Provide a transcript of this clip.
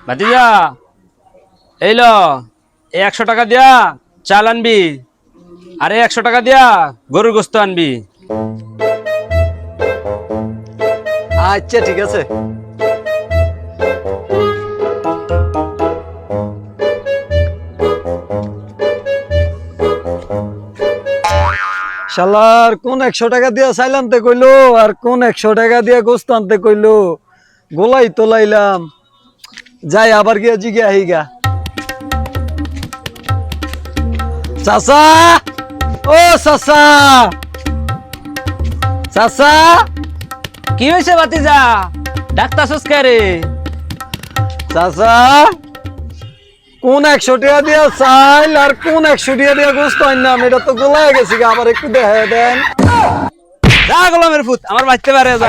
ভাতিজা এইল 100 টাকা দিয়া চাল আনবি, আরে 100 টাকা দিয়া গরুর গোস্ত আনবি। আচ্ছা ঠিক আছে। শালার কোন 100 টাকা দিয়া চাইল আনতে কইলো আর কোন 100 টাকা দিয়া গোস্ত আনতে কইলো, গোলাই তো লাইলাম। যাই আবার গিয়া জিগে আহিগা। চাচা, ও চাচা, চাচা। কি হয়েছে ভাতিজা, ডাক্তারছস কে রে? চাচা কোন 100 টাকা দিয়া চাইল আর কোন 100 টাকা দিয়া গোস্ত আনলাম, এটা তো গোলায় গেছে, আবার একটু দেখা দেন। যা গোলামের ফুত, আমার বাঁচতে পারে যা।